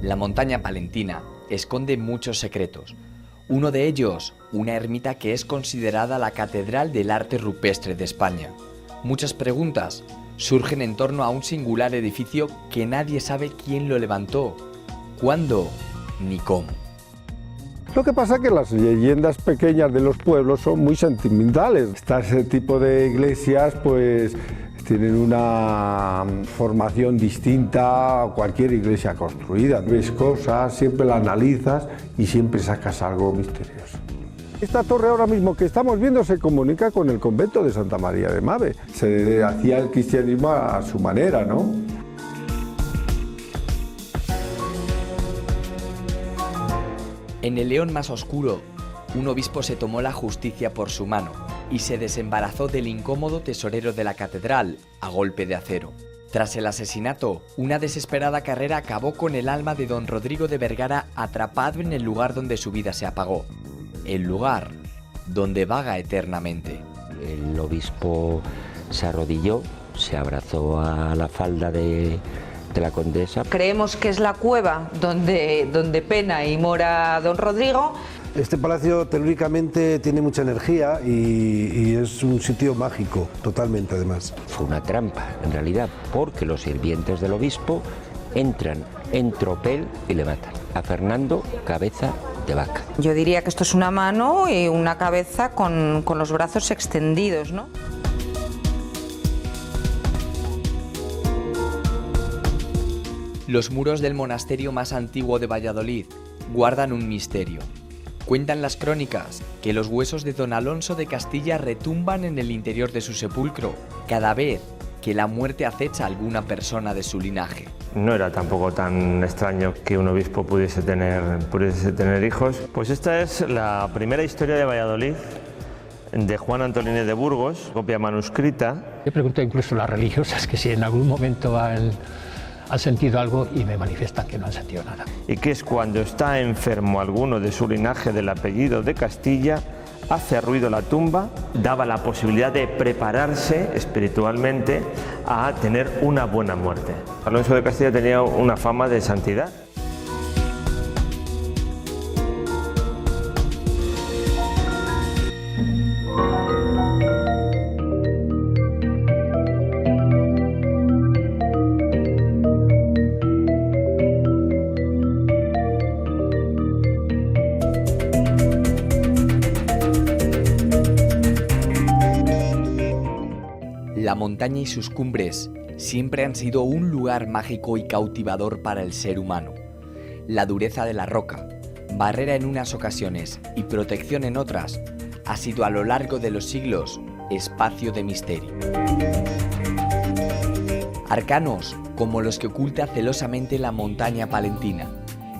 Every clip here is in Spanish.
La montaña palentina esconde muchos secretos. Uno de ellos, una ermita que es considerada la catedral del arte rupestre de España. Muchas preguntas surgen en torno a un singular edificio que nadie sabe quién lo levantó, cuándo ni cómo. Lo que pasa es que las leyendas pequeñas de los pueblos son muy sentimentales. Ese tipo de iglesias pues tienen una formación distinta a cualquier iglesia construida. Ves cosas, siempre la analizas y siempre sacas algo misterioso. Esta torre ahora mismo que estamos viendo se comunica con el convento de Santa María de Mave. Se hacía el cristianismo a su manera, ¿no? En el León más oscuro, un obispo se tomó la justicia por su mano y se desembarazó del incómodo tesorero de la catedral a golpe de acero. Tras el asesinato, una desesperada carrera acabó con el alma de don Rodrigo de Vergara atrapado en el lugar donde su vida se apagó. El lugar donde vaga eternamente. El obispo se arrodilló, se abrazó a la falda de la condesa. Creemos que es la cueva donde pena y mora don Rodrigo. Este palacio telúricamente tiene mucha energía y es un sitio mágico, totalmente además. Fue una trampa, en realidad, porque los sirvientes del obispo entran en tropel y le matan a Fernando Cabeza de Vaca. Yo diría que esto es una mano y una cabeza con los brazos extendidos, ¿no? Los muros del monasterio más antiguo de Valladolid guardan un misterio. Cuentan las crónicas que los huesos de don Alonso de Castilla retumban en el interior de su sepulcro cada vez que la muerte acecha a alguna persona de su linaje. No era tampoco tan extraño que un obispo pudiese tener hijos. Pues esta es la primera historia de Valladolid de Juan Antolínez de Burgos, copia manuscrita. Yo pregunto incluso a las religiosas que si en algún momento han sentido algo y me manifiestan que no han sentido nada. Y que es cuando está enfermo alguno de su linaje del apellido de Castilla, hace ruido la tumba, daba la posibilidad de prepararse espiritualmente a tener una buena muerte. Alonso de Castilla tenía una fama de santidad. La montaña y sus cumbres siempre han sido un lugar mágico y cautivador para el ser humano. La dureza de la roca, barrera en unas ocasiones y protección en otras, ha sido a lo largo de los siglos espacio de misterio. Arcanos como los que oculta celosamente la montaña palentina.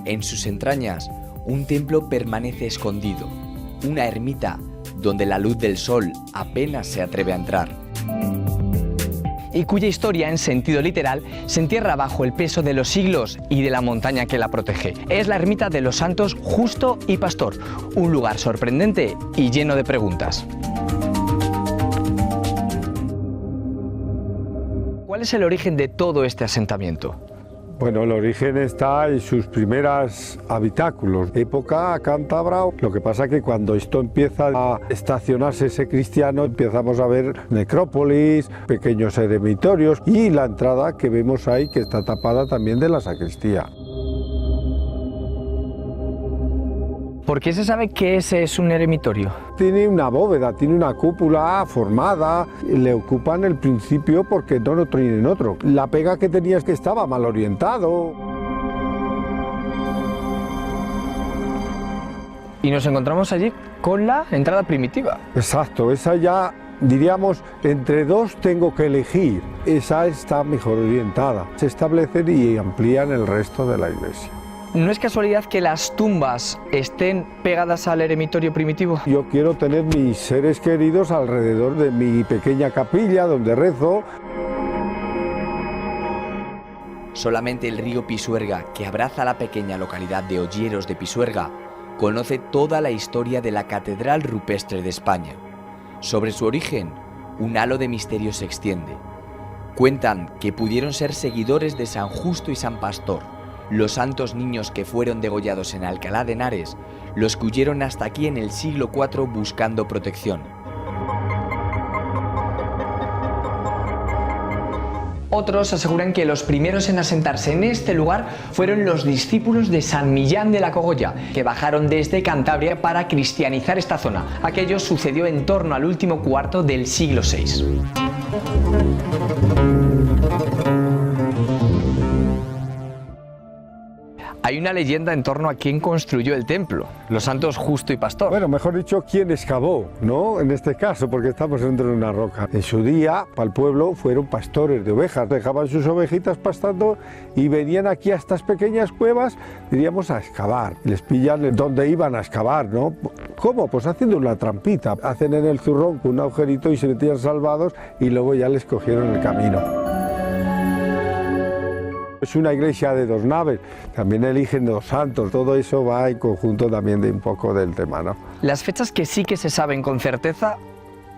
En sus entrañas, un templo permanece escondido, una ermita donde la luz del sol apenas se atreve a entrar. Y cuya historia, en sentido literal, se entierra bajo el peso de los siglos y de la montaña que la protege. Es la ermita de los santos Justo y Pastor, un lugar sorprendente y lleno de preguntas. ¿Cuál es el origen de todo este asentamiento? Bueno, el origen está en sus primeros habitáculos, época cántabra. Lo que pasa es que cuando esto empieza a estacionarse ese cristiano, empezamos a ver necrópolis, pequeños eremitorios y la entrada que vemos ahí que está tapada también de la sacristía. ¿Por qué se sabe que ese es un eremitorio? Tiene una bóveda, tiene una cúpula formada, le ocupan el principio porque no tienen otro. La pega que tenía es que estaba mal orientado. Y nos encontramos allí con la entrada primitiva. Exacto, esa ya diríamos entre dos tengo que elegir. Esa está mejor orientada. Se establecen y amplían el resto de la iglesia. ¿No es casualidad que las tumbas estén pegadas al eremitorio primitivo? Yo quiero tener mis seres queridos alrededor de mi pequeña capilla donde rezo. Solamente el río Pisuerga, que abraza la pequeña localidad de Olleros de Pisuerga, conoce toda la historia de la Catedral Rupestre de España. Sobre su origen, un halo de misterio se extiende. Cuentan que pudieron ser seguidores de San Justo y San Pastor, los santos niños que fueron degollados en Alcalá de Henares, los que huyeron hasta aquí en el siglo IV buscando protección. Otros aseguran que los primeros en asentarse en este lugar fueron los discípulos de San Millán de la Cogolla, que bajaron desde Cantabria para cristianizar esta zona. Aquello sucedió en torno al último cuarto del siglo VI. Hay una leyenda en torno a quién construyó el templo, los santos Justo y Pastor. Bueno, mejor dicho, quién excavó, ¿no? En este caso, porque estamos dentro de una roca. En su día, para el pueblo, fueron pastores de ovejas, dejaban sus ovejitas pastando y venían aquí a estas pequeñas cuevas, diríamos, a excavar. Les pillan donde iban a excavar, ¿no? ¿Cómo? Pues haciendo una trampita. Hacen en el zurrón con un agujerito y se metían salvados y luego ya les cogieron el camino. Es una iglesia de 2 naves, también eligen 2 santos, todo eso va en conjunto también de un poco del tema, ¿no? Las fechas que sí que se saben con certeza,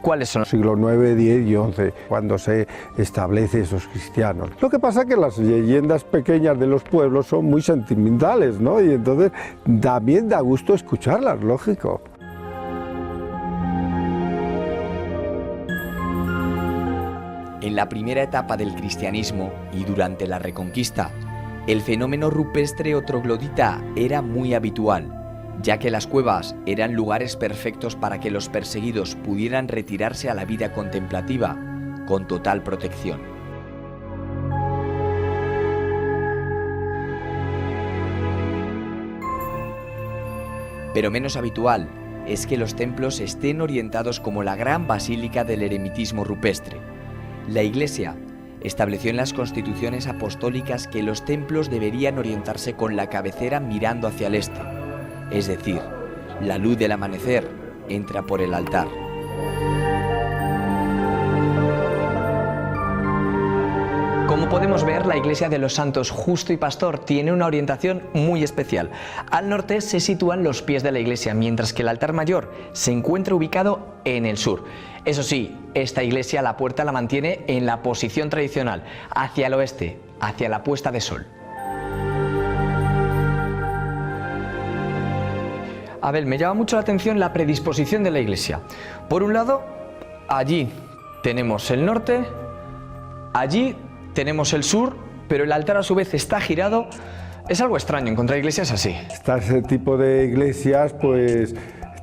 ¿cuáles son? Siglo IX, X y XI, cuando se establece esos cristianos. Lo que pasa es que las leyendas pequeñas de los pueblos son muy sentimentales, ¿no? Y entonces también da gusto escucharlas, lógico. En la primera etapa del cristianismo y durante la Reconquista, el fenómeno rupestre o troglodita era muy habitual, ya que las cuevas eran lugares perfectos para que los perseguidos pudieran retirarse a la vida contemplativa con total protección. Pero menos habitual es que los templos estén orientados como la gran basílica del eremitismo rupestre. La Iglesia estableció en las constituciones apostólicas que los templos deberían orientarse con la cabecera mirando hacia el este, es decir, la luz del amanecer entra por el altar. Como podemos ver, la iglesia de los santos Justo y Pastor tiene una orientación muy especial. Al norte se sitúan los pies de la iglesia, mientras que el altar mayor se encuentra ubicado en el sur. Eso sí, esta iglesia la puerta la mantiene en la posición tradicional, hacia el oeste, hacia la puesta de sol. Abel, me llama mucho la atención la predisposición de la iglesia. Por un lado, allí tenemos el norte, allí tenemos el sur, pero el altar a su vez está girado. Es algo extraño encontrar iglesias así. Este tipo de iglesias pues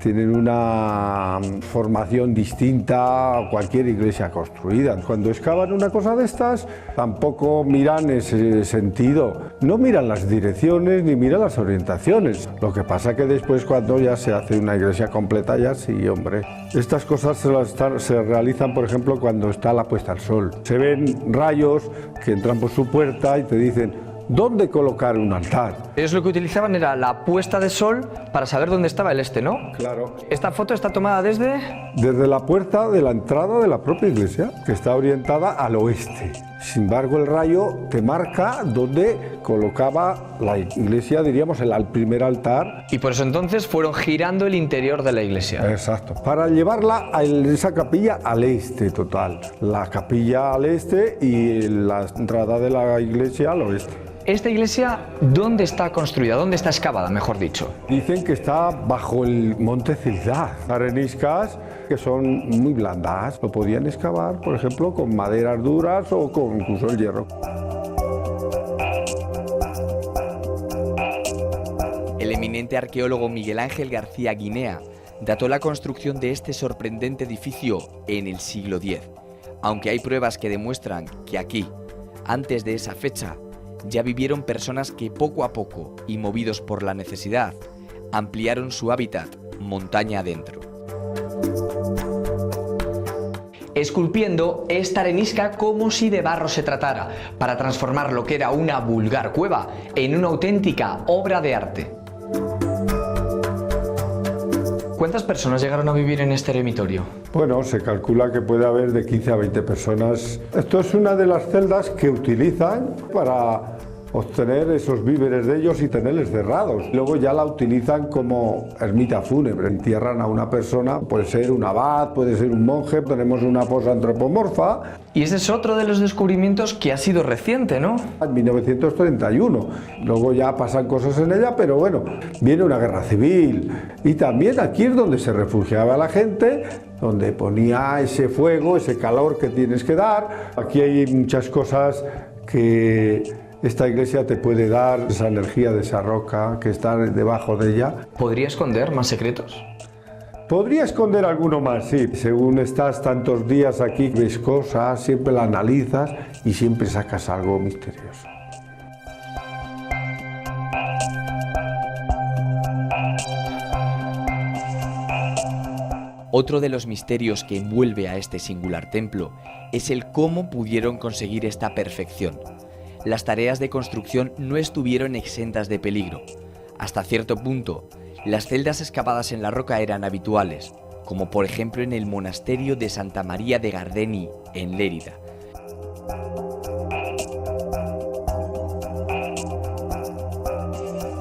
tienen una formación distinta a cualquier iglesia construida. Cuando excavan una cosa de estas, tampoco miran ese sentido. No miran las direcciones ni miran las orientaciones. Lo que pasa que después, cuando ya se hace una iglesia completa, ya sí, hombre. Estas cosas se realizan, por ejemplo, cuando está la puesta al sol. Se ven rayos que entran por su puerta y te dicen ¿dónde colocar un altar? Ellos lo que utilizaban era la puesta de sol para saber dónde estaba el este, ¿no? Claro. Esta foto está tomada desde la puerta de la entrada de la propia iglesia, que está orientada al oeste. Sin embargo, el rayo te marca dónde colocaba la iglesia, diríamos, el primer altar. Y por eso entonces fueron girando el interior de la iglesia. Exacto. Para llevarla a esa capilla al este total. La capilla al este y la entrada de la iglesia al oeste. ¿Esta iglesia dónde está construida? ¿Dónde está excavada, mejor dicho? Dicen que está bajo el monte Cildá. Areniscas que son muy blandas. Lo podían excavar, por ejemplo, con maderas duras o con incluso el hierro. El eminente arqueólogo Miguel Ángel García Guinea dató la construcción de este sorprendente edificio en el siglo X, aunque hay pruebas que demuestran que aquí, antes de esa fecha, ya vivieron personas que poco a poco, y movidos por la necesidad, ampliaron su hábitat montaña adentro. esculpiendo esta arenisca como si de barro se tratara, para transformar lo que era una vulgar cueva en una auténtica obra de arte. ¿Cuántas personas llegaron a vivir en este eremitorio? Bueno, se calcula que puede haber de 15 a 20 personas. Esto es una de las celdas que utilizan para obtener esos víveres de ellos y tenerles cerrados. Luego ya la utilizan como ermita fúnebre. Entierran a una persona, puede ser un abad, puede ser un monje, tenemos una fosa antropomorfa. Y ese es otro de los descubrimientos que ha sido reciente, ¿no? En 1931. Luego ya pasan cosas en ella, pero bueno, viene una guerra civil. Y también aquí es donde se refugiaba la gente, donde ponía ese fuego, ese calor que tienes que dar. Aquí hay muchas cosas que esta iglesia te puede dar, esa energía de esa roca que está debajo de ella. ¿Podría esconder más secretos? Podría esconder alguno más, sí. Según estás tantos días aquí, ves cosas, siempre las analizas y siempre sacas algo misterioso. Otro de los misterios que envuelve a este singular templo es el cómo pudieron conseguir esta perfección. Las tareas de construcción no estuvieron exentas de peligro. Hasta cierto punto, las celdas excavadas en la roca eran habituales, como por ejemplo en el monasterio de Santa María de Gardeny, en Lérida.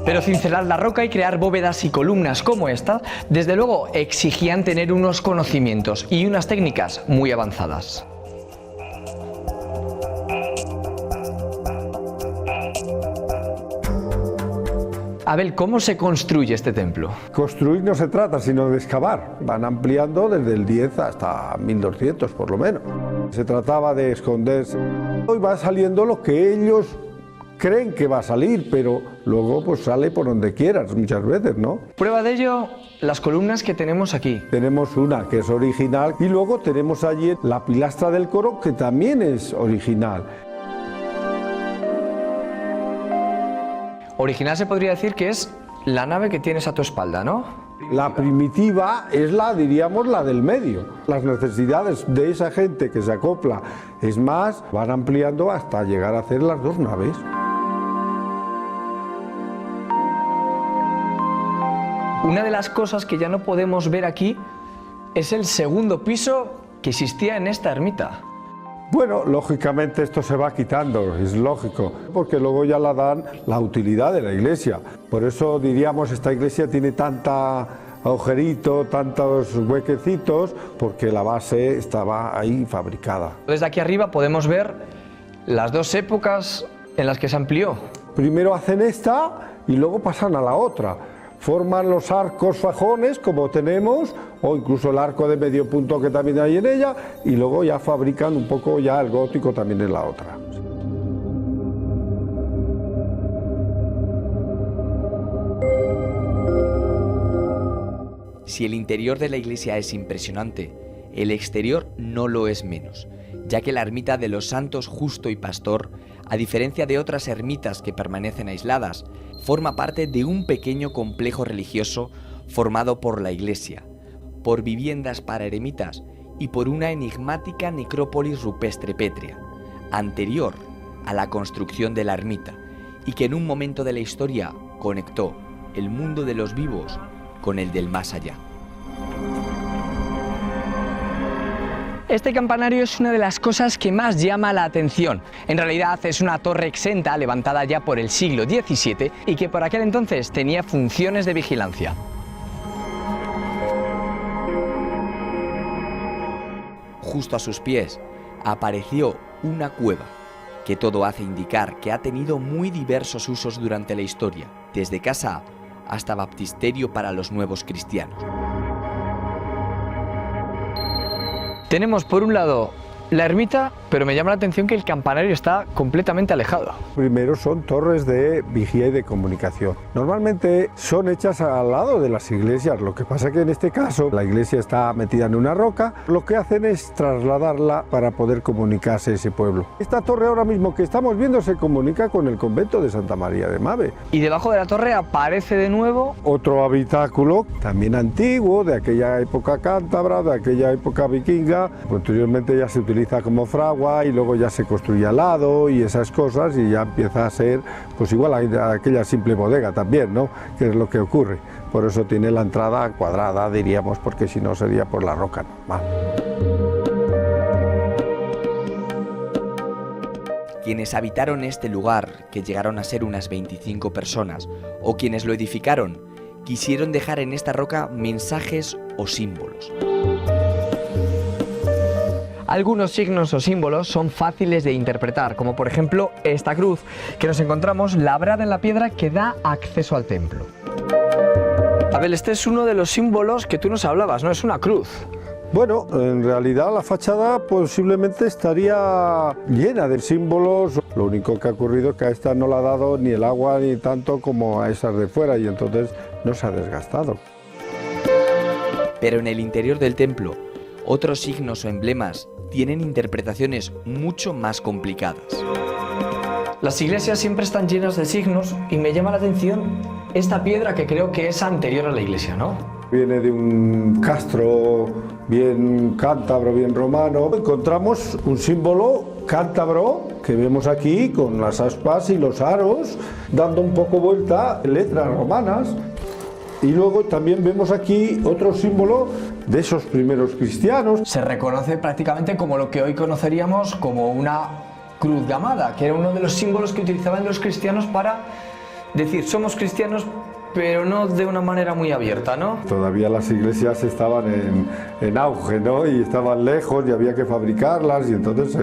Pero cincelar la roca y crear bóvedas y columnas como esta, desde luego exigían tener unos conocimientos y unas técnicas muy avanzadas. Abel, ¿cómo se construye este templo? Construir no se trata sino de excavar. Van ampliando desde el 10 hasta 1200 por lo menos. Se trataba de esconderse. Hoy va saliendo lo que ellos creen que va a salir, pero luego pues sale por donde quieras muchas veces, ¿no? Prueba de ello, las columnas que tenemos aquí. Tenemos una que es original y luego tenemos allí la pilastra del coro que también es original. Original se podría decir que es la nave que tienes a tu espalda, ¿no? La primitiva es la, diríamos, la del medio. Las necesidades de esa gente que se acopla, es más, van ampliando hasta llegar a hacer las dos naves. Una de las cosas que ya no podemos ver aquí es el segundo piso que existía en esta ermita. Bueno, lógicamente esto se va quitando, es lógico, porque luego ya la dan la utilidad de la iglesia. Por eso diríamos esta iglesia tiene tanta agujerito, tantos huequecitos, porque la base estaba ahí fabricada. Desde aquí arriba podemos ver las dos épocas en las que se amplió. Primero hacen esta y luego pasan a la otra. Forman los arcos fajones como tenemos, o incluso el arco de medio punto que también hay en ella, y luego ya fabrican un poco ya el gótico también en la otra. Si el interior de la iglesia es impresionante, el exterior no lo es menos, ya que la ermita de los Santos Justo y Pastor, a diferencia de otras ermitas que permanecen aisladas, forma parte de un pequeño complejo religioso formado por la iglesia, por viviendas para eremitas y por una enigmática necrópolis rupestre pétrea, anterior a la construcción de la ermita, y que en un momento de la historia conectó el mundo de los vivos con el del más allá. Este campanario es una de las cosas que más llama la atención. En realidad es una torre exenta levantada ya por el siglo XVII y que por aquel entonces tenía funciones de vigilancia. Justo a sus pies apareció una cueva, que todo hace indicar que ha tenido muy diversos usos durante la historia, desde casa hasta baptisterio para los nuevos cristianos. Tenemos por un lado la ermita, pero me llama la atención que el campanario está completamente alejado. Primero son torres de vigía y de comunicación. Normalmente son hechas al lado de las iglesias, lo que pasa que en este caso la iglesia está metida en una roca, lo que hacen es trasladarla para poder comunicarse ese pueblo. Esta torre ahora mismo que estamos viendo se comunica con el convento de Santa María de Mave. Y debajo de la torre aparece de nuevo otro habitáculo, también antiguo, de aquella época cántabra, de aquella época vikinga. Posteriormente ya se utiliza como fragua y luego ya se construye al lado y esas cosas, y ya empieza a ser pues igual a aquella simple bodega también, ¿no? Que es lo que ocurre. Por eso tiene la entrada cuadrada, diríamos, porque si no sería por la roca normal. Quienes habitaron este lugar, que llegaron a ser unas 25 personas, o quienes lo edificaron, quisieron dejar en esta roca mensajes o símbolos. Algunos signos o símbolos son fáciles de interpretar, como por ejemplo esta cruz que nos encontramos labrada en la piedra que da acceso al templo. Abel, este es uno de los símbolos que tú nos hablabas, ¿no? Es una cruz. Bueno, en realidad la fachada posiblemente estaría llena de símbolos. Lo único que ha ocurrido es que a esta no la ha dado ni el agua ni tanto como a esas de fuera, y entonces no se ha desgastado. Pero en el interior del templo, otros signos o emblemas tienen interpretaciones mucho más complicadas. Las iglesias siempre están llenas de signos y me llama la atención esta piedra que creo que es anterior a la iglesia, ¿no? Viene de un castro bien cántabro, bien romano. Encontramos un símbolo cántabro que vemos aquí con las aspas y los aros, dando un poco vuelta en letras romanas. Y luego también vemos aquí otro símbolo de esos primeros cristianos. Se reconoce prácticamente como lo que hoy conoceríamos como una cruz gamada, que era uno de los símbolos que utilizaban los cristianos para decir somos cristianos, pero no de una manera muy abierta, ¿no? Todavía las iglesias estaban en auge, ¿no? Y estaban lejos y había que fabricarlas, y entonces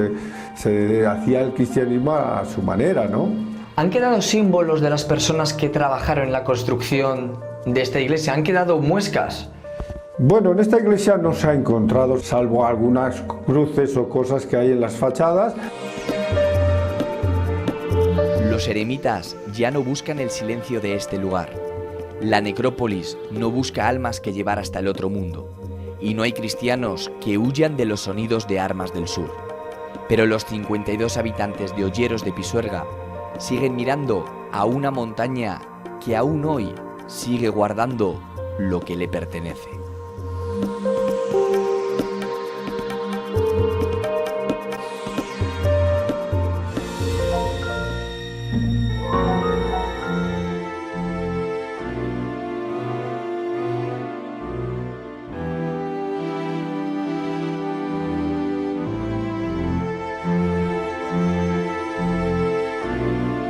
se hacía el cristianismo a su manera, ¿no? ¿Han quedado símbolos de las personas que trabajaron en la construcción de esta iglesia? ¿Han quedado muescas? Bueno, en esta iglesia no se ha encontrado, salvo algunas cruces o cosas que hay en las fachadas. Los eremitas ya no buscan el silencio de este lugar. La necrópolis no busca almas que llevar hasta el otro mundo. Y no hay cristianos que huyan de los sonidos de armas del sur. Pero los 52 habitantes de Olleros de Pisuerga siguen mirando a una montaña que aún hoy sigue guardando lo que le pertenece.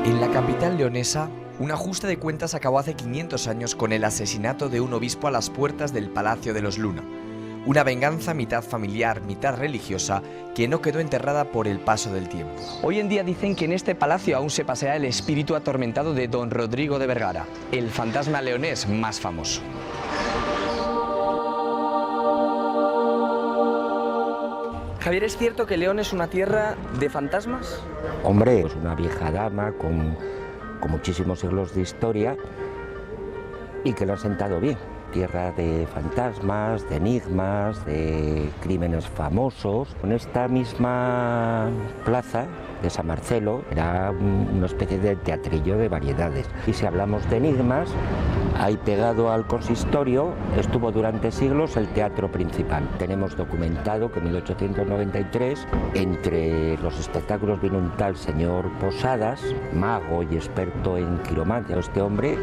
En la capital leonesa, un ajuste de cuentas acabó hace 500 años con el asesinato de un obispo a las puertas del Palacio de los Luna. Una venganza mitad familiar, mitad religiosa, que no quedó enterrada por el paso del tiempo. Hoy en día dicen que en este palacio aún se pasea el espíritu atormentado de don Rodrigo de Vergara, el fantasma leonés más famoso. Javier, ¿es cierto que León es una tierra de fantasmas? Hombre, es una vieja dama con muchísimos siglos de historia y que lo ha sentado bien. Tierra de fantasmas, de enigmas, de crímenes famosos. En esta misma plaza de San Marcelo era una especie de teatrillo de variedades. Y si hablamos de enigmas, ahí pegado al consistorio estuvo durante siglos el teatro principal. Tenemos documentado que en 1893, entre los espectáculos vino un tal señor Posadas, mago y experto en quiromancia. Este hombre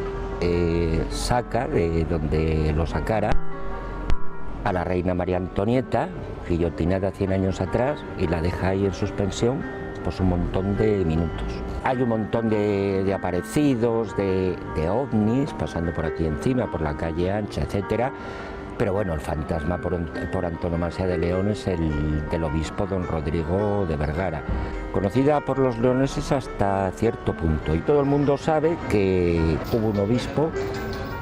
saca de donde lo sacara a la reina María Antonieta, guillotinada 100 años atrás, y la deja ahí en suspensión pues un montón de minutos. Hay un montón de aparecidos, de ovnis pasando por aquí encima, por la calle ancha, etcétera. Pero bueno, el fantasma por antonomasia de León es el del obispo don Rodrigo de Vergara, conocida por los leoneses hasta cierto punto. Y todo el mundo sabe que hubo un obispo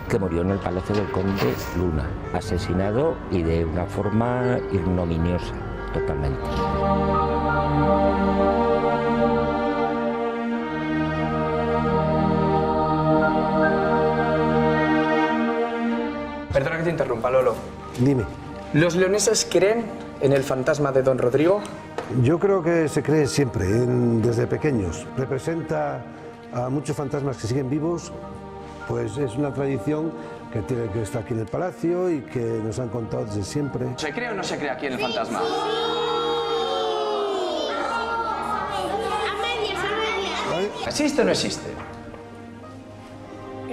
que murió en el Palacio del Conde Luna, asesinado y de una forma ignominiosa, totalmente. Perdona que te interrumpa, Lolo. Dime. ¿Los leoneses creen en el fantasma de Don Rodrigo? Yo creo que se cree siempre, desde pequeños. Representa a muchos fantasmas que siguen vivos, pues es una tradición que está aquí en el palacio y que nos han contado desde siempre. ¿Se cree o no se cree aquí en el fantasma? ¿Existe o no existe?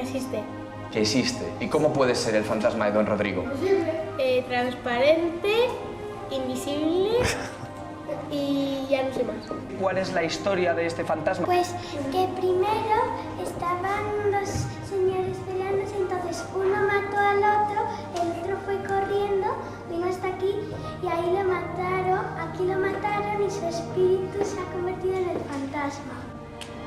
Existe. Que existe. ¿Y cómo puede ser el fantasma de Don Rodrigo? Transparente, invisible y ya no sé más. ¿Cuál es la historia de este fantasma? Pues que primero estaban dos señores peleándose, entonces uno mató al otro, el otro fue corriendo, vino hasta aquí y ahí lo mataron, aquí lo mataron y su espíritu se ha convertido en el fantasma.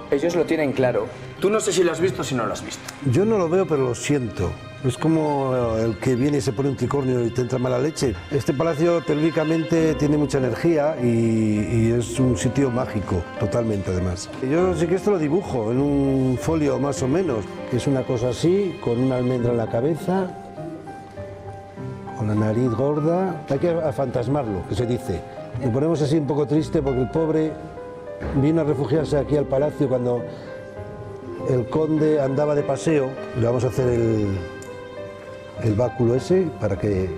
Ellos lo tienen claro. Tú no sé si lo has visto o si no lo has visto. Yo no lo veo, pero lo siento. Es como el que viene y se pone un tricornio y te entra mala leche. Este palacio telúricamente tiene mucha energía y es un sitio mágico, totalmente además. Yo sí que esto lo dibujo en un folio más o menos, que es una cosa así, con una almendra en la cabeza, con la nariz gorda. Hay que afantasmarlo, que se dice. Lo ponemos así un poco triste porque el pobre vino a refugiarse aquí al palacio cuando el conde andaba de paseo. Le vamos a hacer el báculo ese para que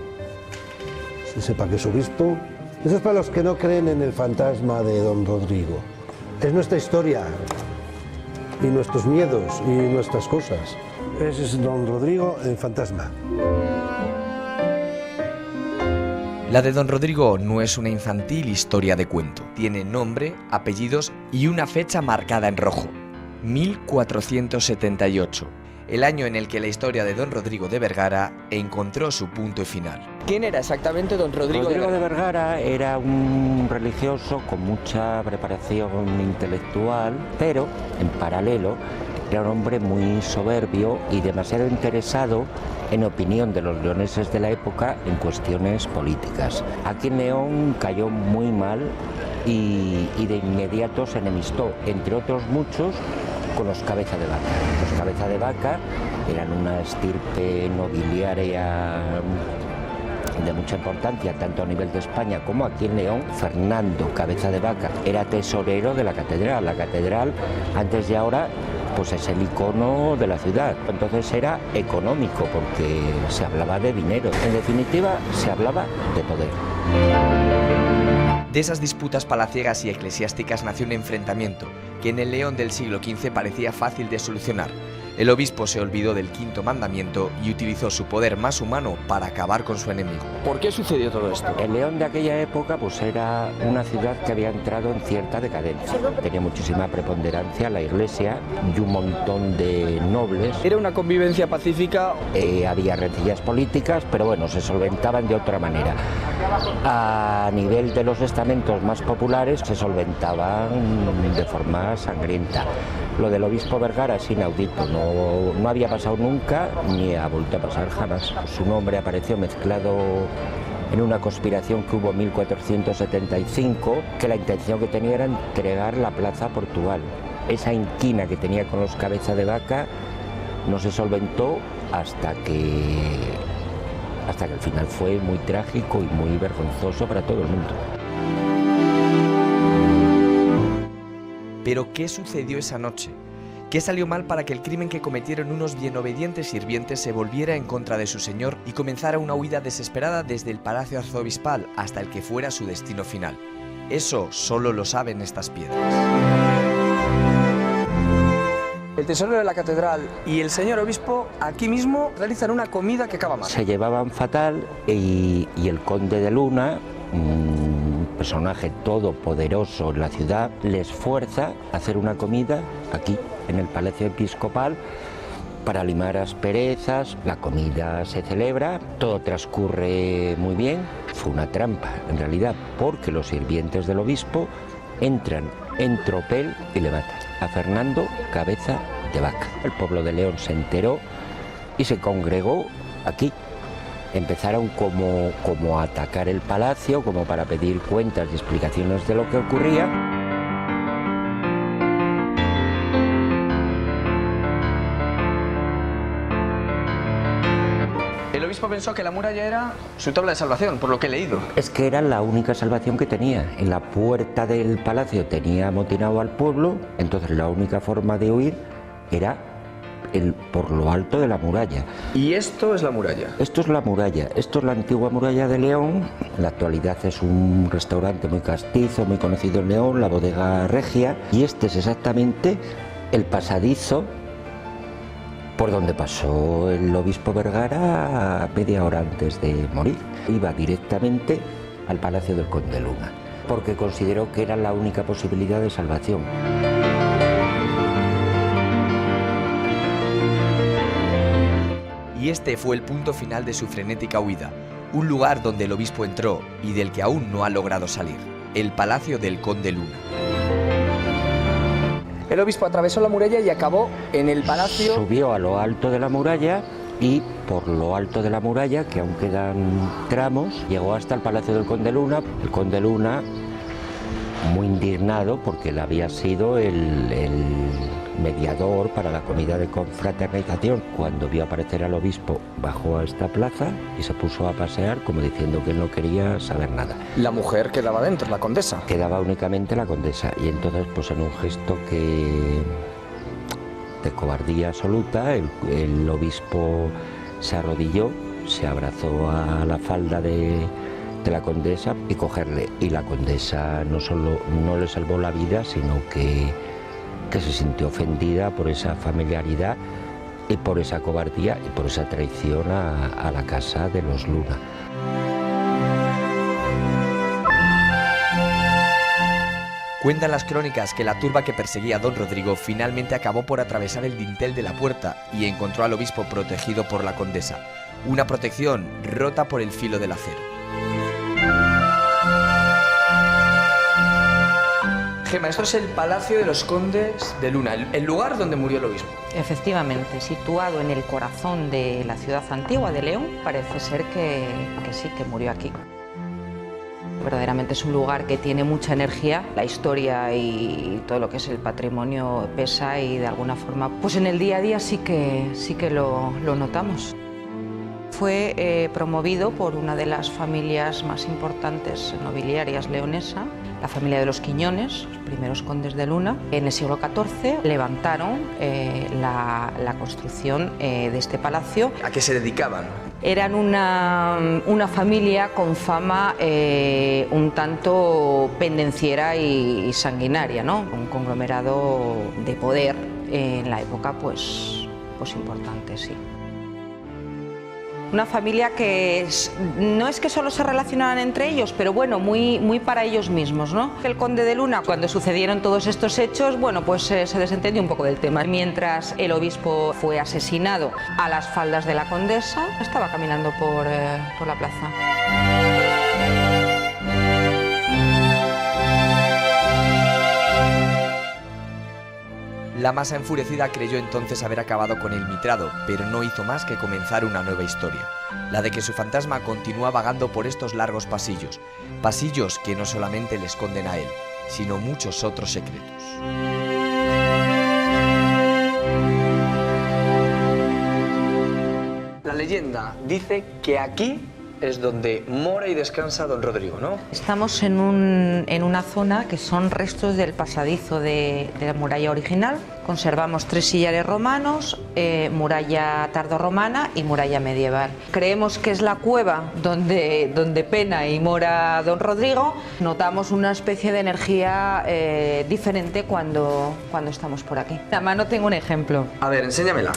se sepa que es obispo. Eso es para los que no creen en el fantasma de Don Rodrigo. Es nuestra historia y nuestros miedos y nuestras cosas. Ese es Don Rodrigo, el fantasma. La de Don Rodrigo no es una infantil historia de cuento. Tiene nombre, apellidos y una fecha marcada en rojo. 1478, el año en el que la historia de Don Rodrigo de Vergara encontró su punto final. ¿Quién era exactamente Don Rodrigo de Vergara? Era un religioso con mucha preparación intelectual, pero en paralelo era un hombre muy soberbio y demasiado interesado en opinión de los leoneses de la época en cuestiones políticas. Aquí en León cayó muy mal y de inmediato se enemistó, entre otros muchos, con los Cabeza de Vaca. Los Cabeza de Vaca eran una estirpe nobiliaria de mucha importancia, tanto a nivel de España como aquí en León. Fernando Cabeza de Vaca era tesorero de la catedral. La catedral, antes y ahora, pues es el icono de la ciudad. Entonces era económico porque se hablaba de dinero. En definitiva, se hablaba de poder. De esas disputas palaciegas y eclesiásticas nació un enfrentamiento que en el León del siglo XV parecía fácil de solucionar. El obispo se olvidó del quinto mandamiento y utilizó su poder más humano para acabar con su enemigo. ¿Por qué sucedió todo esto? El León de aquella época pues era una ciudad que había entrado en cierta decadencia. Tenía muchísima preponderancia la iglesia y un montón de nobles. ¿Era una convivencia pacífica? Había rencillas políticas, pero bueno, se solventaban de otra manera. A nivel de los estamentos más populares se solventaban de forma sangrienta. Lo del obispo Vergara es inaudito, no había pasado nunca ni ha vuelto a pasar jamás. Su nombre apareció mezclado en una conspiración que hubo en 1475, que la intención que tenía era entregar la plaza a Portugal. Esa inquina que tenía con los Cabeza de Vaca no se solventó hasta que el final fue muy trágico y muy vergonzoso para todo el mundo. Pero ¿qué sucedió esa noche? ¿Qué salió mal para que el crimen que cometieron unos bien obedientes sirvientes se volviera en contra de su señor y comenzara una huida desesperada desde el palacio arzobispal hasta el que fuera su destino final? Eso solo lo saben estas piedras. El tesorero de la catedral y el señor obispo aquí mismo realizan una comida que acaba mal. Se llevaban fatal y el conde de Luna, un personaje todopoderoso en la ciudad, les fuerza a hacer una comida aquí, en el Palacio Episcopal, para limar asperezas. La comida se celebra, todo transcurre muy bien. Fue una trampa, en realidad, porque los sirvientes del obispo entran en tropel y le matan a Fernando Cabeza de Vaca. El pueblo de León se enteró y se congregó aquí, empezaron como a atacar el palacio, como para pedir cuentas y explicaciones de lo que ocurría. El obispo pensó que la muralla era su tabla de salvación, por lo que he leído. Es que era la única salvación que tenía. En la puerta del palacio tenía amotinado al pueblo, entonces la única forma de huir era por lo alto de la muralla. ¿Y esto es la muralla? Esto es la muralla, esto es la antigua muralla de León. En la actualidad es un restaurante muy castizo, muy conocido en León, la Bodega Regia, y este es exactamente el pasadizo por donde pasó el obispo Vergara media hora antes de morir. Iba directamente al Palacio del Conde Luna, porque consideró que era la única posibilidad de salvación. Y este fue el punto final de su frenética huida, un lugar donde el obispo entró y del que aún no ha logrado salir, el Palacio del Conde Luna. El obispo atravesó la muralla y acabó en el palacio. Subió a lo alto de la muralla y por lo alto de la muralla, que aún quedan tramos, llegó hasta el Palacio del Conde Luna. El Conde Luna, muy indignado porque él había sido el mediador para la comida de confraternización. Cuando vio aparecer al obispo, bajó a esta plaza y se puso a pasear como diciendo que él no quería saber nada. La mujer quedaba dentro, la condesa. Quedaba únicamente la condesa, y entonces pues en un gesto de cobardía absoluta, el obispo se arrodilló, se abrazó a la falda de la condesa y cogerle, y la condesa no solo no le salvó la vida, sino que se sintió ofendida por esa familiaridad y por esa cobardía y por esa traición a la casa de los Luna. Cuentan las crónicas que la turba que perseguía a don Rodrigo finalmente acabó por atravesar el dintel de la puerta y encontró al obispo protegido por la condesa, una protección rota por el filo del acero. Gemma, esto es el Palacio de los Condes de Luna, el lugar donde murió el obispo. Efectivamente, situado en el corazón de la ciudad antigua de León, parece ser que sí, que murió aquí. Verdaderamente es un lugar que tiene mucha energía, la historia y todo lo que es el patrimonio pesa, y de alguna forma, pues en el día a día sí que lo notamos. Fue promovido por una de las familias más importantes nobiliarias leonesa, la familia de los Quiñones, los primeros condes de Luna. En el siglo XIV levantaron la construcción de este palacio. ¿A qué se dedicaban? Eran una familia con fama un tanto pendenciera y sanguinaria, ¿no? Un conglomerado de poder en la época, pues importante, sí. Una familia que no es que solo se relacionaran entre ellos, pero bueno, muy para ellos mismos, ¿no? El conde de Luna, cuando sucedieron todos estos hechos, bueno, pues se desentendió un poco del tema. Mientras el obispo fue asesinado a las faldas de la condesa, estaba caminando por la plaza. La masa enfurecida creyó entonces haber acabado con el mitrado, pero no hizo más que comenzar una nueva historia, la de que su fantasma continúa vagando por estos largos pasillos, pasillos que no solamente le esconden a él, sino muchos otros secretos. La leyenda dice que aquí es donde mora y descansa don Rodrigo, ¿no? Estamos en una zona que son restos del pasadizo de la muralla original. Conservamos 3 sillares romanos, muralla tardorromana y muralla medieval. Creemos que es la cueva donde pena y mora don Rodrigo. Notamos una especie de energía diferente cuando estamos por aquí. A mano tengo un ejemplo. A ver, enséñamela.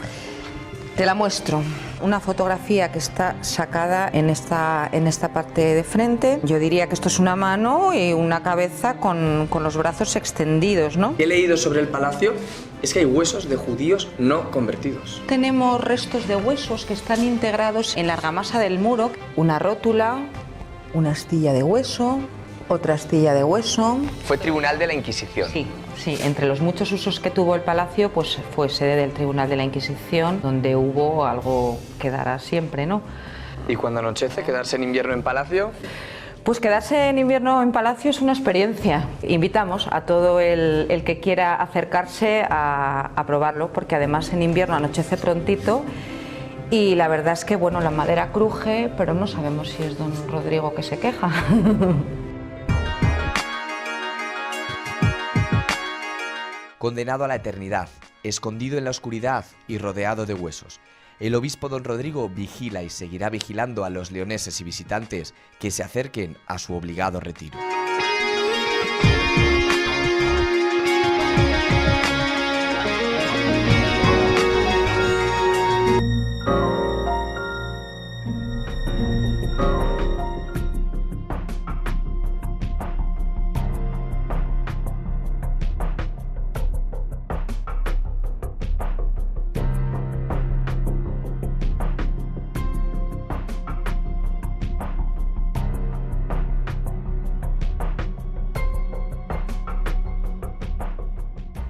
Te la muestro. Una fotografía que está sacada en esta parte de frente. Yo diría que esto es una mano y una cabeza con los brazos extendidos, ¿no? He leído sobre el palacio, es que hay huesos de judíos no convertidos. Tenemos restos de huesos que están integrados en la argamasa del muro. Una rótula, una astilla de hueso, otra astilla de hueso. Fue tribunal de la Inquisición. Sí, entre los muchos usos que tuvo el palacio, pues fue sede del Tribunal de la Inquisición, donde hubo algo que dará siempre, ¿no? ¿Y cuando anochece, quedarse en invierno en palacio? Pues quedarse en invierno en palacio es una experiencia. Invitamos a todo el que quiera acercarse a probarlo, porque además en invierno anochece prontito y la verdad es que bueno, la madera cruje, pero no sabemos si es don Rodrigo que se queja. Condenado a la eternidad, escondido en la oscuridad y rodeado de huesos, el obispo don Rodrigo vigila y seguirá vigilando a los leoneses y visitantes que se acerquen a su obligado retiro.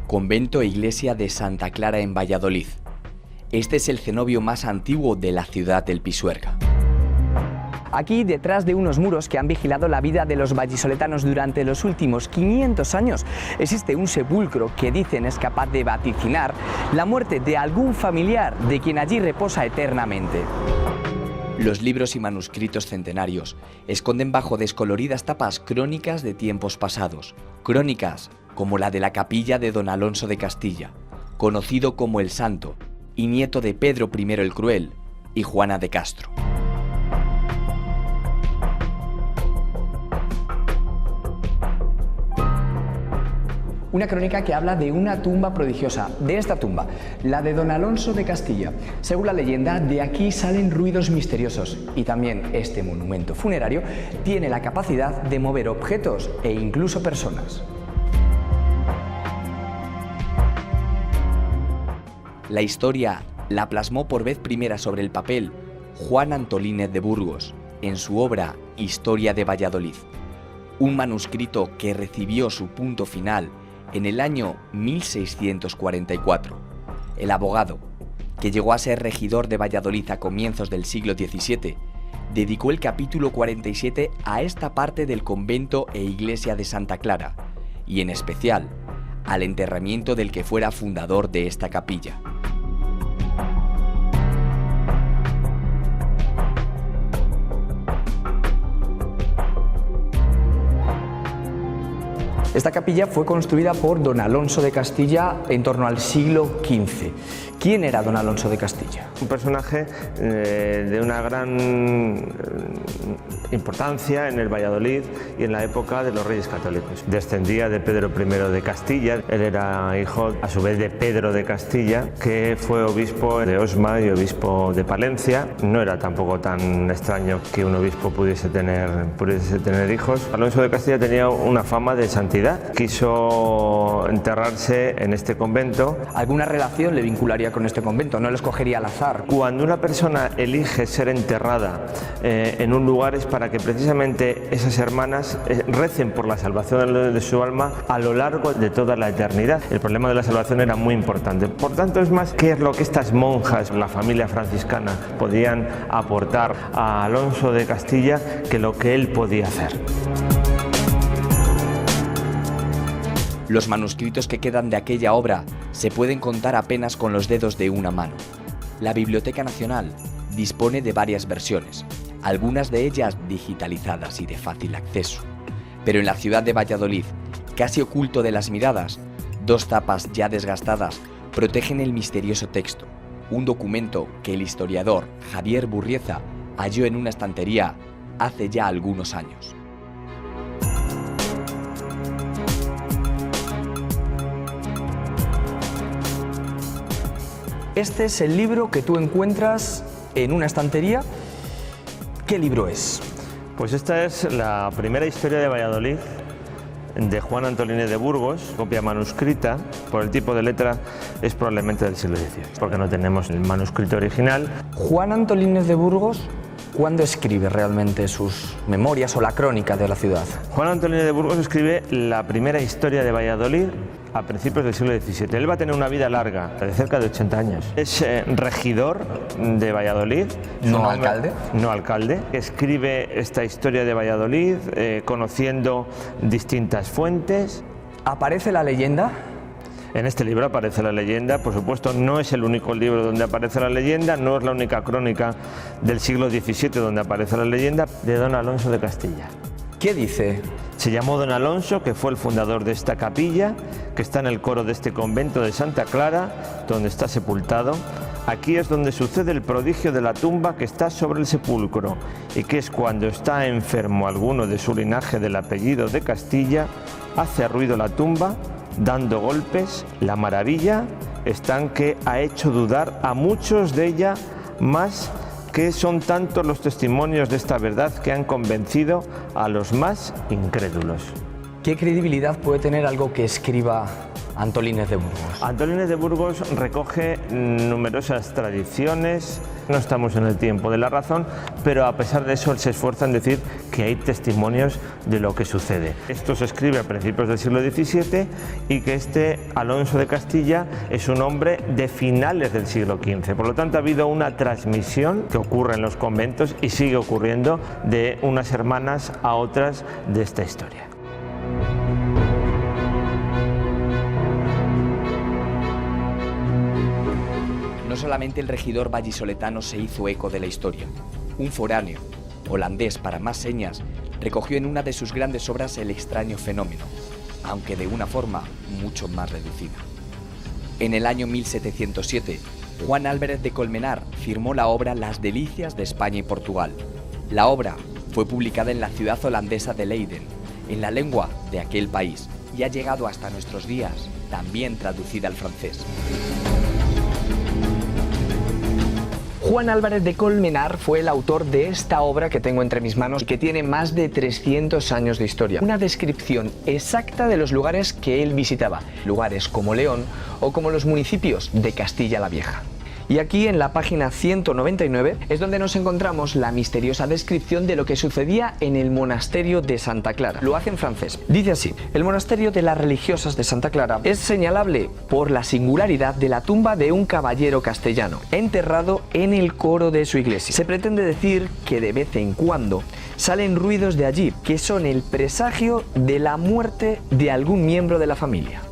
Convento e iglesia de Santa Clara en Valladolid. Este es el cenobio más antiguo de la ciudad del Pisuerga. Aquí, detrás de unos muros que han vigilado la vida de los vallisoletanos durante los últimos 500 años, existe un sepulcro que dicen es capaz de vaticinar la muerte de algún familiar de quien allí reposa eternamente. Los libros y manuscritos centenarios esconden bajo descoloridas tapas crónicas de tiempos pasados, crónicas como la de la capilla de don Alonso de Castilla, conocido como el Santo, y nieto de Pedro I el Cruel y Juana de Castro. Una crónica que habla de una tumba prodigiosa, de esta tumba, la de don Alonso de Castilla. Según la leyenda, de aquí salen ruidos misteriosos y también este monumento funerario tiene la capacidad de mover objetos e incluso personas. La historia la plasmó por vez primera sobre el papel Juan Antolínez de Burgos en su obra Historia de Valladolid, un manuscrito que recibió su punto final en el año 1644. El abogado, que llegó a ser regidor de Valladolid a comienzos del siglo XVII, dedicó el capítulo 47 a esta parte del convento e iglesia de Santa Clara, y en especial al enterramiento del que fuera fundador de esta capilla. Esta capilla fue construida por don Alonso de Castilla en torno al siglo XV. ¿Quién era don Alonso de Castilla? Un personaje de una gran importancia en el Valladolid y en la época de los Reyes Católicos. Descendía de Pedro I de Castilla, él era hijo a su vez de Pedro de Castilla, que fue obispo de Osma y obispo de Palencia. No era tampoco tan extraño que un obispo pudiese tener hijos. Alonso de Castilla tenía una fama de santidad. Quiso enterrarse en este convento. ¿Alguna relación le vincularía con este convento? ¿No lo escogería al azar? Cuando una persona elige ser enterrada en un lugar es para que precisamente esas hermanas recen por la salvación de su alma a lo largo de toda la eternidad. El problema de la salvación era muy importante. Por tanto, es más qué es lo que estas monjas, la familia franciscana, podían aportar a Alonso de Castilla que lo que él podía hacer. Los manuscritos que quedan de aquella obra se pueden contar apenas con los dedos de una mano. La Biblioteca Nacional dispone de varias versiones, algunas de ellas digitalizadas y de fácil acceso. Pero en la ciudad de Valladolid, casi oculto de las miradas, dos tapas ya desgastadas protegen el misterioso texto, un documento que el historiador Javier Burrieza halló en una estantería hace ya algunos años. Este es el libro que tú encuentras en una estantería. ¿Qué libro es? Pues esta es la primera historia de Valladolid de Juan Antolínez de Burgos, copia manuscrita. Por el tipo de letra es probablemente del siglo XVIII, porque no tenemos el manuscrito original. Juan Antolínez de Burgos ¿cuándo escribe realmente sus memorias o la crónica de la ciudad? Juan Antonio de Burgos escribe la primera historia de Valladolid a principios del siglo XVII. Él va a tener una vida larga, de cerca de 80 años. Es regidor de Valladolid. ¿No alcalde? No alcalde. Escribe esta historia de Valladolid conociendo distintas fuentes. ¿Aparece la leyenda? En este libro aparece la leyenda, por supuesto no es el único libro donde aparece la leyenda, no es la única crónica del siglo XVII donde aparece la leyenda de don Alonso de Castilla. ¿Qué dice? Se llamó don Alonso, que fue el fundador de esta capilla, que está en el coro de este convento de Santa Clara, donde está sepultado. Aquí es donde sucede el prodigio de la tumba que está sobre el sepulcro y que es cuando está enfermo alguno de su linaje del apellido de Castilla, hace ruido la tumba, dando golpes. La maravilla está en que ha hecho dudar a muchos de ella, más que son tantos los testimonios de esta verdad que han convencido a los más incrédulos. ¿Qué credibilidad puede tener algo que escriba Antolínez de Burgos? Antolínez de Burgos recoge numerosas tradiciones, no estamos en el tiempo de la razón, pero a pesar de eso él se esfuerza en decir que hay testimonios de lo que sucede. Esto se escribe a principios del siglo XVII y que este Alonso de Castilla es un hombre de finales del siglo XV. Por lo tanto ha habido una transmisión que ocurre en los conventos y sigue ocurriendo de unas hermanas a otras de esta historia. No solamente el regidor vallisoletano se hizo eco de la historia. Un foráneo, holandés para más señas, recogió en una de sus grandes obras el extraño fenómeno, aunque de una forma mucho más reducida. En el año 1707, Juan Álvarez de Colmenar firmó la obra Las Delicias de España y Portugal. La obra fue publicada en la ciudad holandesa de Leiden, en la lengua de aquel país, y ha llegado hasta nuestros días, también traducida al francés. Juan Álvarez de Colmenar fue el autor de esta obra que tengo entre mis manos y que tiene más de 300 años de historia. Una descripción exacta de los lugares que él visitaba, lugares como León o como los municipios de Castilla la Vieja. Y aquí en la página 199 es donde nos encontramos la misteriosa descripción de lo que sucedía en el monasterio de Santa Clara. Lo hace en francés. Dice así: el monasterio de las religiosas de Santa Clara es señalable por la singularidad de la tumba de un caballero castellano, enterrado en el coro de su iglesia. Se pretende decir que de vez en cuando salen ruidos de allí, que son el presagio de la muerte de algún miembro de la familia.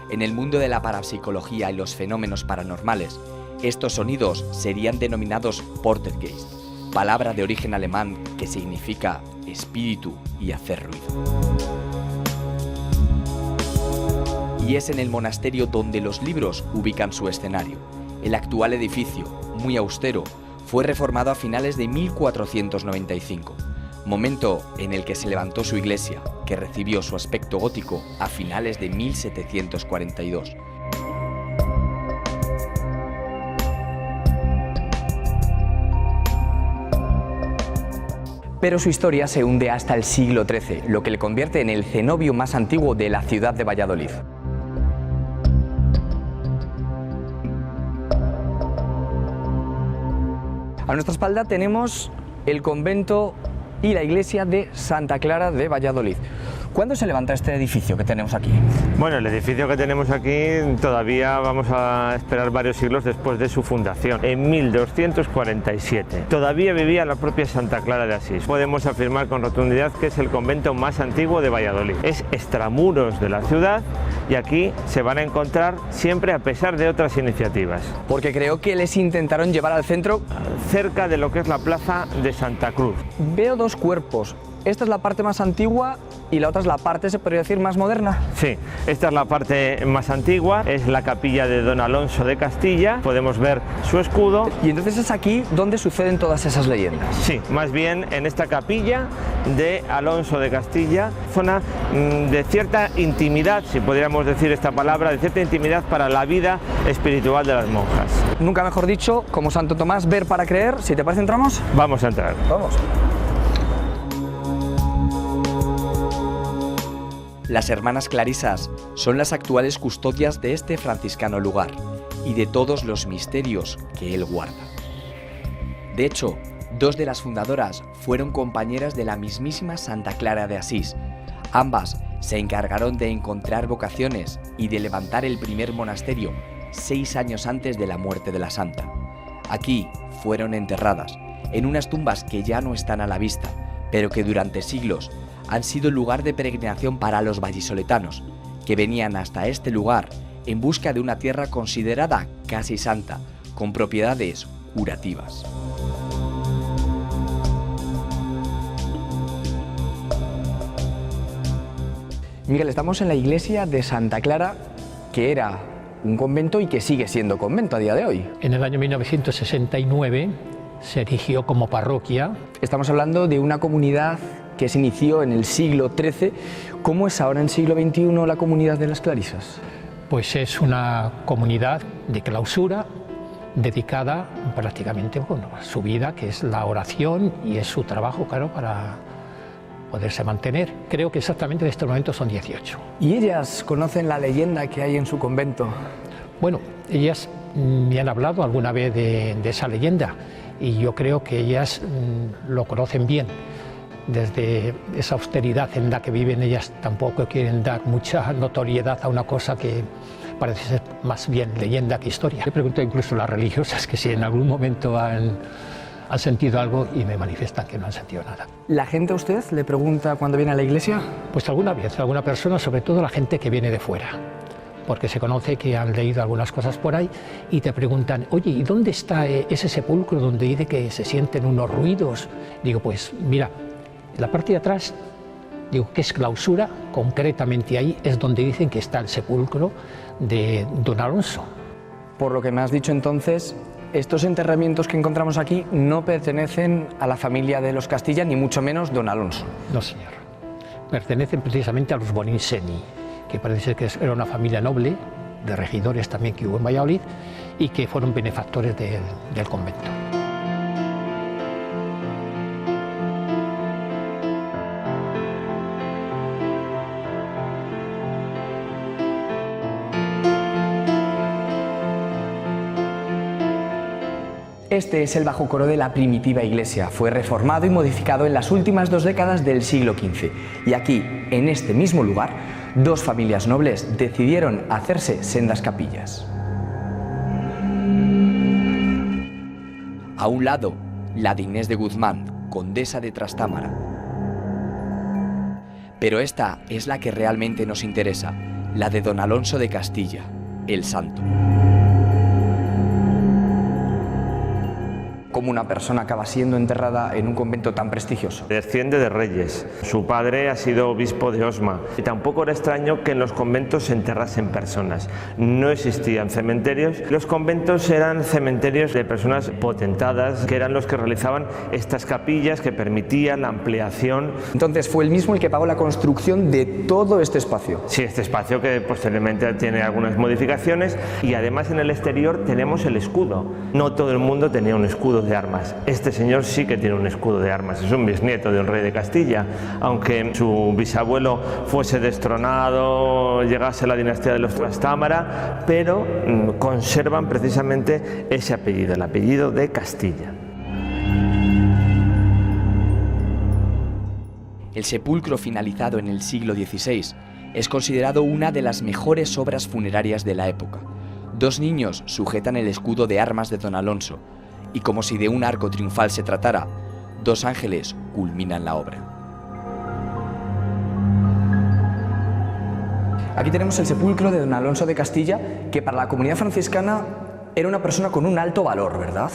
En el mundo de la parapsicología y los fenómenos paranormales, estos sonidos serían denominados Poltergeist, palabra de origen alemán que significa espíritu y hacer ruido. Y es en el monasterio donde los libros ubican su escenario. El actual edificio, muy austero, fue reformado a finales de 1495. Momento en el que se levantó su iglesia, que recibió su aspecto gótico a finales de 1742. Pero su historia se hunde hasta el siglo XIII, lo que le convierte en el cenobio más antiguo de la ciudad de Valladolid. A nuestra espalda tenemos el convento y la iglesia de Santa Clara de Valladolid. ¿Cuándo se levanta este edificio que tenemos aquí? Bueno, el edificio que tenemos aquí todavía vamos a esperar varios siglos después de su fundación, en 1247. Todavía vivía la propia Santa Clara de Asís. Podemos afirmar con rotundidad que es el convento más antiguo de Valladolid. Es extramuros de la ciudad y aquí se van a encontrar siempre a pesar de otras iniciativas. Porque creo que les intentaron llevar al centro, cerca de lo que es la plaza de Santa Cruz. Veo dos cuerpos. Esta es la parte más antigua y la otra es la parte, se podría decir, más moderna. Sí, esta es la parte más antigua, es la capilla de don Alonso de Castilla, podemos ver su escudo. Y entonces es aquí donde suceden todas esas leyendas. Sí, más bien en esta capilla de Alonso de Castilla, zona de cierta intimidad, si podríamos decir esta palabra, de cierta intimidad para la vida espiritual de las monjas. Nunca mejor dicho, como Santo Tomás, ver para creer. Si te parece, ¿entramos? Vamos a entrar. Vamos. Las hermanas clarisas son las actuales custodias de este franciscano lugar. y de todos los misterios que él guarda. De hecho, 2 de las fundadoras fueron compañeras de la mismísima Santa Clara de Asís. Ambas se encargaron de encontrar vocaciones y de levantar el primer monasterio 6 años antes de la muerte de la santa. Aquí fueron enterradas, en unas tumbas que ya no están a la vista, pero que durante siglos han sido lugar de peregrinación para los vallisoletanos, que venían hasta este lugar en busca de una tierra considerada casi santa, con propiedades curativas. Miguel, estamos en la iglesia de Santa Clara, que era un convento y que sigue siendo convento a día de hoy. En el año 1969 se erigió como parroquia. Estamos hablando de una comunidad que se inició en el siglo XIII. ¿Cómo es ahora en el siglo XXI la comunidad de las Clarisas? Pues es una comunidad de clausura dedicada prácticamente a su vida, que es la oración, y es su trabajo, claro, para poderse mantener. Creo que exactamente en este momento son 18. ¿Y ellas conocen la leyenda que hay en su convento? Bueno, ellas me han hablado alguna vez de esa leyenda y yo creo que ellas lo conocen bien. Desde esa austeridad en la que viven, ellas tampoco quieren dar mucha notoriedad a una cosa que parece ser más bien leyenda que historia. He preguntado incluso a las religiosas que si en algún momento han sentido algo y me manifiestan que no han sentido nada. ¿La gente a usted le pregunta cuando viene a la iglesia? Pues alguna vez, alguna persona, sobre todo la gente que viene de fuera, porque se conoce que han leído algunas cosas por ahí y te preguntan, oye, ¿y dónde está ese sepulcro donde dice que se sienten unos ruidos? Digo, pues mira, en la parte de atrás, digo que es clausura, concretamente ahí es donde dicen que está el sepulcro de don Alonso. Por lo que me has dicho entonces, estos enterramientos que encontramos aquí no pertenecen a la familia de los Castilla, ni mucho menos don Alonso. No, señor. Pertenecen precisamente a los Boninseni, que parece que era una familia noble, de regidores también que hubo en Valladolid, y que fueron benefactores del convento. Este es el bajo coro de la primitiva iglesia. Fue reformado y modificado en las últimas 2 décadas del siglo XV. Y aquí, en este mismo lugar, 2 familias nobles decidieron hacerse sendas capillas. A un lado, la de Inés de Guzmán, condesa de Trastámara. Pero esta es la que realmente nos interesa, la de don Alonso de Castilla, el santo. ¿Cómo una persona acaba siendo enterrada en un convento tan prestigioso? Desciende de reyes. Su padre ha sido obispo de Osma. Y tampoco era extraño que en los conventos se enterrasen personas. No existían cementerios. Los conventos eran cementerios de personas potentadas, que eran los que realizaban estas capillas que permitían la ampliación. Entonces fue él mismo el que pagó la construcción de todo este espacio. Sí, este espacio que posteriormente tiene algunas modificaciones, y además en el exterior tenemos el escudo. No todo el mundo tenía un escudo de armas. Este señor sí que tiene un escudo de armas, es un bisnieto de un rey de Castilla, aunque su bisabuelo fuese destronado, llegase a la dinastía de los Trastámara, pero conservan precisamente ese apellido, el apellido de Castilla. El sepulcro, finalizado en el siglo XVI, es considerado una de las mejores obras funerarias de la época. 2 niños sujetan el escudo de armas de don Alonso, y como si de un arco triunfal se tratara, 2 ángeles culminan la obra. Aquí tenemos el sepulcro de don Alonso de Castilla, que para la comunidad franciscana era una persona con un alto valor, ¿verdad?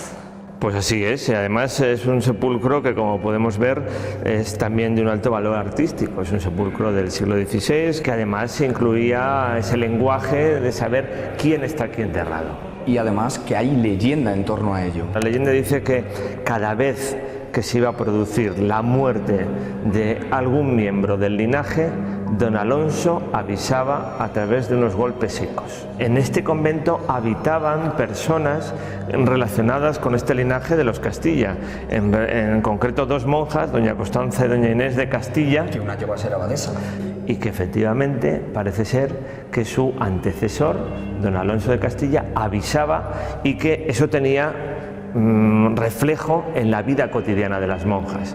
Pues así es, y además es un sepulcro que, como podemos ver, es también de un alto valor artístico. Es un sepulcro del siglo XVI que además incluía ese lenguaje de saber quién está aquí enterrado. Y además que hay leyenda en torno a ello. La leyenda dice que cada vez que se iba a producir la muerte de algún miembro del linaje, don Alonso avisaba a través de unos golpes secos. En este convento habitaban personas relacionadas con este linaje de los Castilla, en concreto dos monjas, doña Constanza y doña Inés de Castilla, Que una llegó a ser abadesa. y que efectivamente parece ser que su antecesor, don Alonso de Castilla, avisaba y que eso tenía reflejo en la vida cotidiana de las monjas.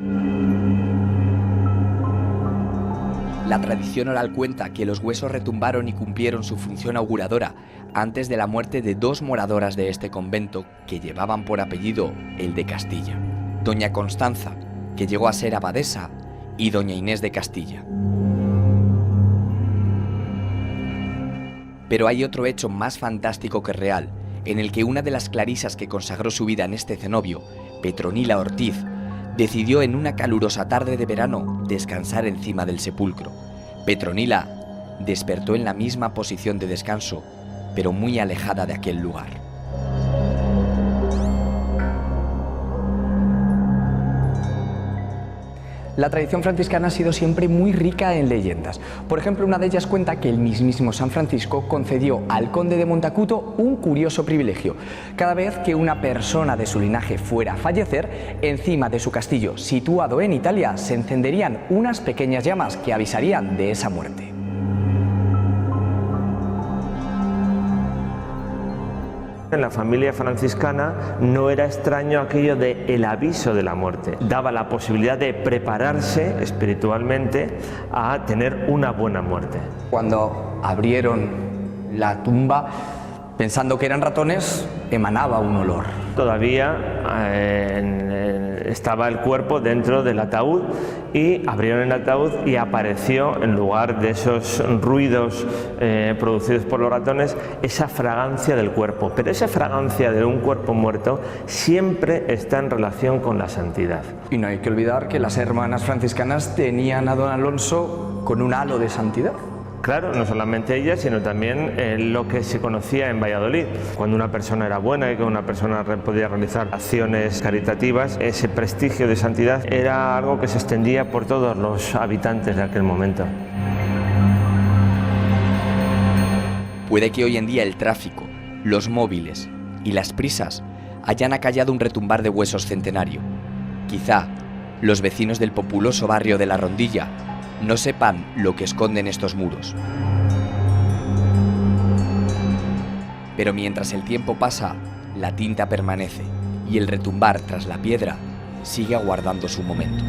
La tradición oral cuenta que los huesos retumbaron y cumplieron su función auguradora antes de la muerte de dos moradoras de este convento que llevaban por apellido el de Castilla, doña Constanza, que llegó a ser abadesa, y doña Inés de Castilla. Pero hay otro hecho más fantástico que real, en el que una de las clarisas que consagró su vida en este cenobio, Petronila Ortiz, decidió en una calurosa tarde de verano descansar encima del sepulcro. Petronila despertó en la misma posición de descanso, pero muy alejada de aquel lugar. La tradición franciscana ha sido siempre muy rica en leyendas. Por ejemplo, una de ellas cuenta que el mismísimo San Francisco concedió al conde de Montacuto un curioso privilegio. Cada vez que una persona de su linaje fuera a fallecer, encima de su castillo situado en Italia se encenderían unas pequeñas llamas que avisarían de esa muerte. En la familia franciscana no era extraño aquello de el aviso de la muerte. Daba la posibilidad de prepararse espiritualmente a tener una buena muerte. Cuando abrieron la tumba, pensando que eran ratones, emanaba un olor. Todavía estaba el cuerpo dentro del ataúd y abrieron el ataúd y apareció, en lugar de esos ruidos producidos por los ratones, esa fragancia del cuerpo. Pero esa fragancia de un cuerpo muerto siempre está en relación con la santidad. Y no hay que olvidar que las hermanas franciscanas tenían a don Alonso con un halo de santidad. Claro, no solamente ella, sino también lo que se conocía en Valladolid. Cuando una persona era buena y que una persona podía realizar acciones caritativas, ese prestigio de santidad era algo que se extendía por todos los habitantes de aquel momento. Puede que hoy en día el tráfico, los móviles y las prisas hayan acallado un retumbar de huesos centenario. Quizá los vecinos del populoso barrio de La Rondilla no sepan lo que esconden estos muros. Pero mientras el tiempo pasa, la tinta permanece y el retumbar tras la piedra sigue aguardando su momento.